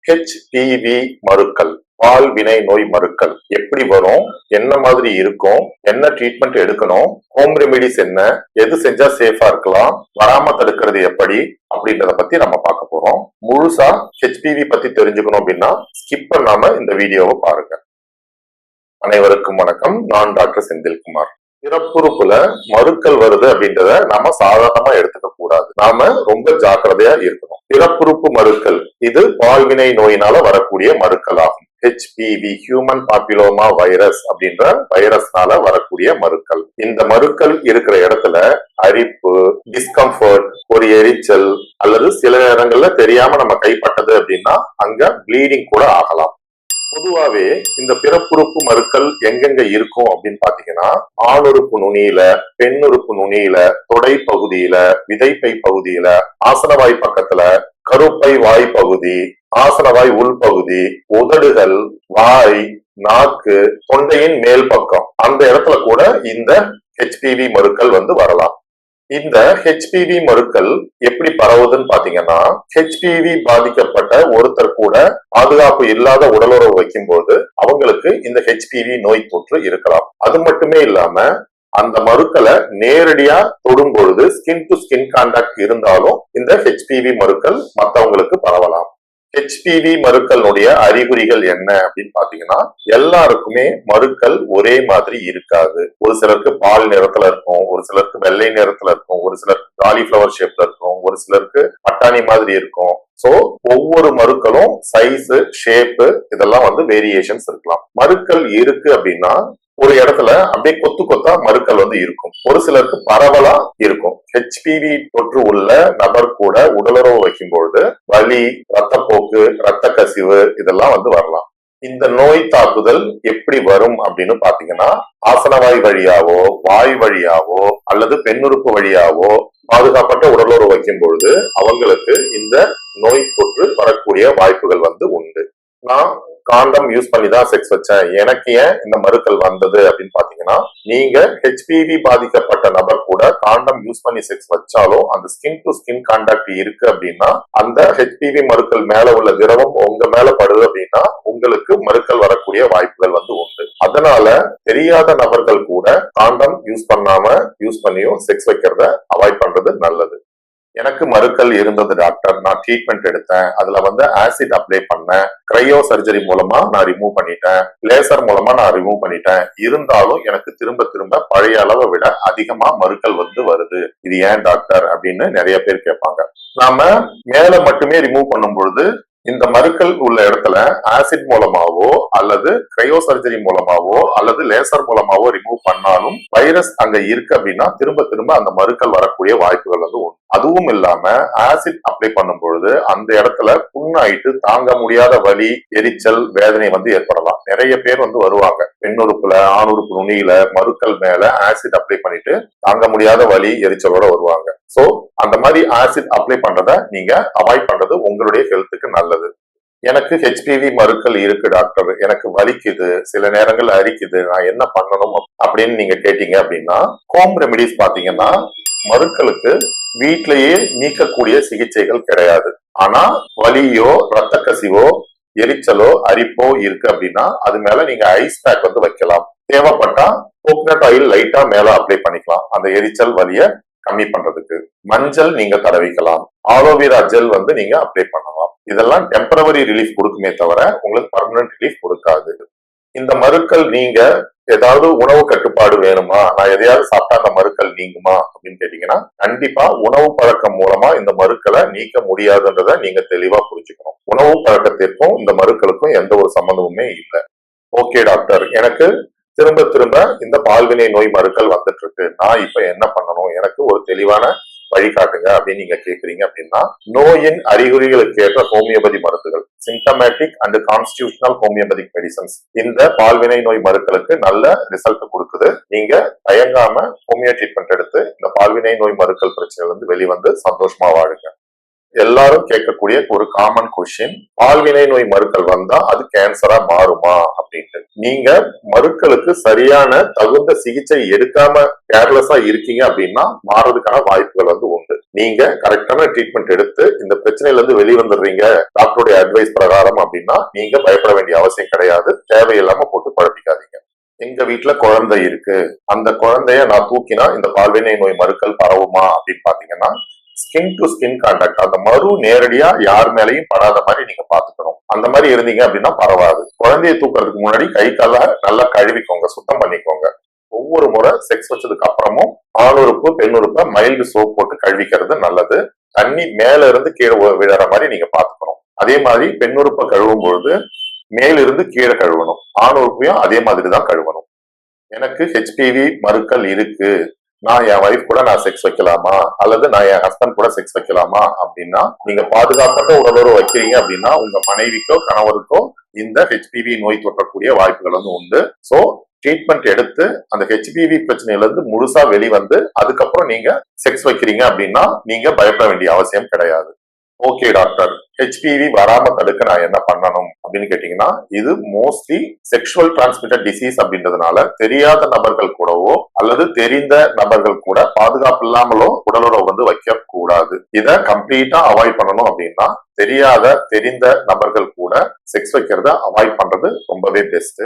HPV மருக்கள், பால்வினை நோய் மருக்கள் எப்படி வரும், என்ன மாதிரி இருக்கும், என்ன ட்ரீட்மெண்ட் எடுக்கணும், ஹோம் ரெமிடிஸ் என்ன, எது செஞ்சா சேஃபா இருக்கலாம், வராம தடுக்கிறது எப்படி அப்படின்றத பத்தி நம்ம பார்க்க போறோம். முழுசா ஹெச்பிவி பத்தி தெரிஞ்சுக்கணும் அப்படின்னா ஸ்கிப் பண்ணாம இந்த வீடியோவை பாருங்க. அனைவருக்கும் வணக்கம். நான் டாக்டர் செந்தில்குமார். பிறப்புறுப்புல மருக்கள் வருது அப்படின்றத நாம சாதாரணமா எடுத்துக்க கூடாது. நாம ரொம்ப ஜாக்கிரதையா இருக்கணும். பிறப்புறுப்பு மருக்கள் இது பால்வினை நோயினால வரக்கூடிய மருக்கள் ஆகும். ஹெச்பிவி ஹியூமன் பாப்பிலோமா வைரஸ் அப்படின்ற வைரஸ்னால வரக்கூடிய மருக்கள். இந்த மருக்கள் இருக்கிற இடத்துல அரிப்பு, டிஸ்கம்ஃபர்ட், ஒரு எரிச்சல் அல்லது சில நேரங்கள்ல தெரியாம நம்ம கைப்பட்டது அப்படின்னா அங்க ப்ளீடிங் கூட ஆகலாம். பொதுவாவே இந்த பிறப்புறுப்பு மருக்கள் எங்கெங்க இருக்கும் அப்படின்னு பாத்தீங்கன்னா ஆணுறுப்பு நுனியில, பெண்ணுறுப்பு நுனியில, தொடை பகுதியில, விதைப்பை பகுதியில, ஆசனவாய் பக்கத்துல, கருப்பை வாய் பகுதி, ஆசனவாய் உள்பகுதி, உதடுகள், வாய், நாக்கு, தொண்டையின் மேல் பக்கம் அந்த இடத்துல கூட இந்த ஹெச்பிவி மருக்கள் வரலாம். இந்த ஹெச்பிவி மருக்கள் எப்படி பரவுதுன்னு பாத்தீங்கன்னா ஹெச்பிவி பாதிக்கப்பட்ட ஒருத்தர் கூட பாதுகாப்பு இல்லாத உடலுறவு வைக்கும் போது அவங்களுக்கு இந்த ஹெச்பிவி நோய் தொற்று இருக்கலாம். அது மட்டுமே இல்லாம அந்த மருக்களை நேரடியா தொடும் பொழுது ஸ்கின் டு ஸ்கின் கான்டாக்ட் இருந்தாலும் இந்த ஹெச்பிவி மருக்கள் மற்றவங்களுக்கு பரவலாம். ஹெச்பிவி மருக்களுடைய அறிகுறிகள் என்ன அப்படின்னு பாத்தீங்கன்னா எல்லாருக்குமே மருக்கள் ஒரே மாதிரி இருக்காது. ஒரு சிலருக்கு பால் நிறத்துல இருக்கும், ஒரு சிலருக்கு வெள்ளை நிறத்துல இருக்கும், ஒரு சிலருக்கு காலிஃபிளவர் ஷேப்ல இருக்கும், ஒரு சிலருக்கு பட்டாணி மாதிரி இருக்கும். சோ ஒவ்வொரு மருக்களும் சைஸ், ஷேப்பு இதெல்லாம் வேரியேஷன்ஸ் இருக்கலாம். மருக்கள் இருக்கு அப்படின்னா ஒரு இடத்துல அப்படியே கொத்து கொத்தா மருக்கள் இருக்கும். ஒரு சிலருக்கு பரவலா இருக்கும். ஹெச்பிவி தொற்று உள்ள நபர் கூட உடலுறவு வைக்கும் பொழுது வலி, ரத்தப்போக்கு, ரத்த கசிவு இதெல்லாம் வரலாம். இந்த நோய் தாக்குதல் எப்படி வரும் அப்படின்னு பாத்தீங்கன்னா ஆசனவாய் வழியாவோ, வாய் வழியாவோ அல்லது பெண்ணுறுப்பு வழியாவோ பாதுகாப்பட்ட உடலுறவு வைக்கும் பொழுது அவங்களுக்கு இந்த நோய் தொற்று வரக்கூடிய வாய்ப்புகள் உண்டு. நான் காண்டம் யூஸ் பண்ணி தான் செக்ஸ் வச்சேன், எனக்கு ஏன் இந்த மருக்கள் வந்தது அப்படின்னு பாத்தீங்கன்னா நீங்க ஹெச்பிவி பாதிக்கப்பட்ட நபர் கூட காண்டம் யூஸ் பண்ணி செக்ஸ் வச்சாலும் அந்த ஸ்கின் டு ஸ்கின் கான்டாக்ட் இருக்கு அப்படின்னா அந்த ஹெச்பிவி மருக்கள் மேல உள்ள திரவம் உங்க மேல படுது அப்படின்னா உங்களுக்கு மருக்கள் வரக்கூடிய வாய்ப்புகள் உண்டு. அதனால தெரியாத நபர்கள் கூட காண்டம் யூஸ் பண்ணியும் செக்ஸ் வைக்கிறத அவாய்ட் பண்றது நல்லது. எனக்கு மருக்கள் இருந்தது டாக்டர், நான் ட்ரீட்மெண்ட் எடுத்தேன், அதுல ஆசிட் அப்ளை பண்ணேன், கிரையோ சர்ஜரி மூலமா நான் ரிமூவ் பண்ணிட்டேன், லேசர் மூலமா நான் ரிமூவ் பண்ணிட்டேன், இருந்தாலும் எனக்கு திரும்ப திரும்ப பழைய அளவை விட அதிகமா மருக்கள் வருது, இது ஏன் டாக்டர் அப்படின்னு நிறைய பேர் கேட்பாங்க. நாம மேல மட்டுமே ரிமூவ் பண்ணும் பொழுது இந்த மருக்கள் உள்ள இடத்துல ஆசிட் மூலமாவோ அல்லது கிரையோ சர்ஜரி மூலமாவோ அல்லது லேசர் மூலமாவோ ரிமூவ் பண்ணாலும் வைரஸ் அங்க இருக்கு அப்படின்னா திரும்ப திரும்ப அந்த மருக்கள் வரக்கூடிய வாய்ப்புகள் உண்டு. அதுவும் இல்லாம ஆசிட் அப்ளை பண்ணும் பொழுது அந்த இடத்துல புண்ணாயிட்டு தாங்க முடியாத வலி, எரிச்சல், வேதனை ஏற்படலாம். நிறைய பேர் வருவாங்க பெண்ணுறுப்புல, ஆணுறுப்பு நுனியில மருக்கள் மேல ஆசிட் அப்ளை பண்ணிட்டு தாங்க முடியாத வலி, எரிச்சலோட வருவாங்க. சோ அந்த மாதிரி ஆசிட் அப்ளை பண்றத நீங்க அவாய்ட் பண்றது உங்களுடைய ஹெல்த்துக்கு நல்லது. எனக்கு ஹெச்பிவி மருக்கள் இருக்கு டாக்டர், எனக்கு வலிக்குது, சில நேரங்கள் அரிக்குது, நான் என்ன பண்ணணும் அப்படின்னு நீங்க கேட்டீங்க அப்படின்னா ஹோம் ரெமிடிஸ் பாத்தீங்கன்னா மருக்களுக்கு வீட்டிலேயே நீக்கக்கூடிய சிகிச்சைகள் கிடையாது. ஆனா வலியோ, ரத்த கசிவோ, எரிச்சலோ, அரிப்போ இருக்கு அப்படின்னா அது மேல நீங்க ஐஸ் பேக் வைக்கலாம். தேவைப்பட்டா கோகனட் ஆயில் லைட்டா மேல அப்ளை பண்ணிக்கலாம் அந்த எரிச்சல் வலிய கம்மி பண்றதுக்கு. மஞ்சள் நீங்க தடவிக்கலாம். ஆலோவேரா ஜெல் நீங்க அப்ளை பண்ணலாம். இதெல்லாம் டெம்பரவரி ரிலீஃப் கொடுக்குமே தவிர உங்களுக்கு பர்மனன்ட் ரிலீஃப் கொடுக்காது. இந்த மருக்கள் நீங்க ஏதாவது உணவு கட்டுப்பாடு வேணுமா, நான் எதையாவது சாப்பிட்டா அந்த மருக்கள் நீங்குமா அப்படின்னு கேட்டீங்கன்னா கண்டிப்பா உணவு பழக்கம் மூலமா இந்த மருக்களை நீக்க முடியாதுன்றத நீங்க தெளிவா புரிஞ்சுக்கணும். உணவு பழக்கத்திற்கும் இந்த மருக்களுக்கும் எந்த ஒரு சம்பந்தமுமே இல்லை. ஓகே டாக்டர், எனக்கு திரும்ப திரும்ப இந்த பால்வினை நோய் மருக்கள் இருக்கு, நான் இப்ப என்ன பண்ணணும், எனக்கு ஒரு தெளிவான வழிகாட்டுங்க அப்படின்னு நீங்க கேக்குறீங்க அப்படின்னா நோயின் அறிகுறிகளுக்கு ஏற்ற ஹோமியோபதி மருந்துகள், symptomatic and constitutional homeopathic medicines இந்த பால்வினை நோய் மருக்களுக்கு நல்ல ரிசல்ட் கொடுக்குது. நீங்க தயங்காம ஹோமியோ ட்ரீட்மெண்ட் எடுத்து இந்த பால்வினை நோய் மருக்கள் பிரச்சனையிலிருந்து வெளிவந்து சந்தோஷமா வாழுங்க. எல்லாரும் கேட்கக்கூடிய ஒரு காமன் கொஸ்டின், பால்வினை நோய் மருக்கள் வந்தா அது கேன்சரா மாறுமா அப்படின்ட்டு. நீங்க மருக்களுக்கு சரியான தகுந்த சிகிச்சை எடுக்காம கேர்லெஸ்ஸா இருக்கீங்க அப்படின்னா மாறதுக்கான வாய்ப்புகள் உண்டு. நீங்க கரெக்டான ட்ரீட்மெண்ட் எடுத்து இந்த பிரச்சனையில இருந்து வெளிவந்துடுறீங்க டாக்டருடைய அட்வைஸ் பிரகாரம் அப்படின்னா நீங்க பயப்பட வேண்டிய அவசியம் கிடையாது. தேவையில்லாம போட்டு குழப்பிக்காதீங்க. எங்க வீட்டுல குழந்தை இருக்கு, அந்த குழந்தைய நான் தூக்கினா இந்த பால்வினை நோய் மருக்கள் பரவுமா அப்படின்னு பாத்தீங்கன்னா, ஸ்கின் டு ஸ்கின் கான்டாக்ட், அந்த மரு நேரடியா யார் மேலையும் படாத மாதிரி நீங்க பாத்துக்கணும். அந்த மாதிரி இருந்தீங்க அப்படின்னா பரவாது. குழந்தையை தூக்குறதுக்கு முன்னாடி கை கால நல்லா கழுவிக்கோங்க, சுத்தம் பண்ணிக்கோங்க. ஒவ்வொரு முறை செக்ஸ் வச்சதுக்கு அப்புறமும் ஆணுறுப்பு பெண்ணுறுப்ப மைல்டு சோப் போட்டு கழுவிக்கிறது நல்லது. தண்ணி மேல இருந்து கீழே விழற மாதிரி நீங்க பாத்துக்கணும். அதே மாதிரி பெண்ணுறுப்ப கழுவும் பொழுது மேலிருந்து கீழே கழுவணும். ஆணுறுப்பையும் அதே மாதிரி தான் கழுவணும். எனக்கு ஹெச்பிவி மருக்கள் இருக்கு, நான் என் வைஃப் கூட நான் செக்ஸ் வைக்கலாமா அல்லது நான் என் ஹஸ்பண்ட் கூட செக்ஸ் வைக்கலாமா அப்படின்னா, நீங்க பாதுகாப்பற்ற உடலுறவு வைக்கிறீங்க அப்படின்னா உங்க மனைவிக்கோ கணவருக்கோ இந்த ஹெச்பிவி நோய் தொற்றக்கூடிய வாய்ப்புகள் வந்து உண்டு. சோ ட்ரீட்மெண்ட் எடுத்து அந்த ஹெச்பிவி பிரச்சனையில இருந்து முழுசா வெளிவந்து அதுக்கப்புறம் நீங்க செக்ஸ் வைக்கிறீங்க அப்படின்னா நீங்க பயப்பட வேண்டிய அவசியம் கிடையாது. ஓகே டாக்டர், ஹெச்பிவி வராம தடுக்க நான் என்ன பண்ணணும் அப்படின்னு கேட்டீங்கன்னா, இது மோஸ்ட்லி செக்ஷுவல் டிரான்ஸ்மிட்டட் டிசீஸ் அப்படின்றதுனால தெரியாத நபர்கள் கூடவோ அல்லது தெரிந்த நபர்கள் கூட பாதுகாப்பு இல்லாமலோ உடலுறவு வந்து வைக்க கூடாது. இத கம்ப்ளீட்டா அவாய்ட் பண்ணணும் அப்படின்னா தெரியாத தெரிந்த நபர்கள் கூட செக்ஸ் வைக்கிறத அவாய்ட் பண்றது ரொம்பவே பெஸ்ட்.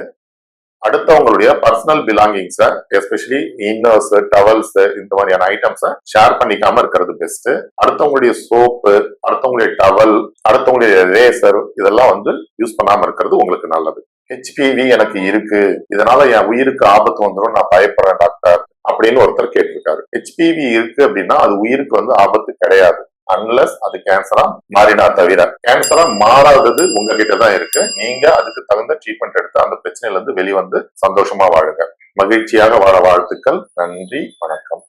அடுத்தவங்களுடைய பர்சனல் பிலாங்கிங்ஸ, எஸ்பெஷலி இன்னர்ஸ், டவல்ஸ், இந்த மாதிரியான ஐட்டம்ஸை ஷேர் பண்ணிக்காம இருக்கிறது பெஸ்ட். அடுத்தவங்களுடைய சோப்பு, அடுத்தவங்களுடைய டவல், அடுத்தவங்களுடைய ரேசர் இதெல்லாம் வந்து யூஸ் பண்ணாம இருக்கிறது உங்களுக்கு நல்லது. ஹெச்பிவி எனக்கு இருக்கு, இதனால என் உயிருக்கு ஆபத்து வந்துடும், நான் பயப்படுறேன் டாக்டர் அப்படின்னு ஒருத்தர் கேட்டிருக்காரு. ஹெச்பிவி இருக்கு அப்படின்னா அது உயிருக்கு வந்து ஆபத்து கிடையாது, அன்லஸ் அது கேன்சரா மாறினா தவிர. கேன்சரா மாறாதது உங்ககிட்ட தான் இருக்கு. நீங்க அதுக்கு தகுந்த ட்ரீட்மெண்ட் எடுத்து அந்த பிரச்சனையில இருந்து வெளிவந்து சந்தோஷமா வாழுங்க. மகிழ்ச்சியாக வாழ வாழ்த்துக்கள். நன்றி, வணக்கம்.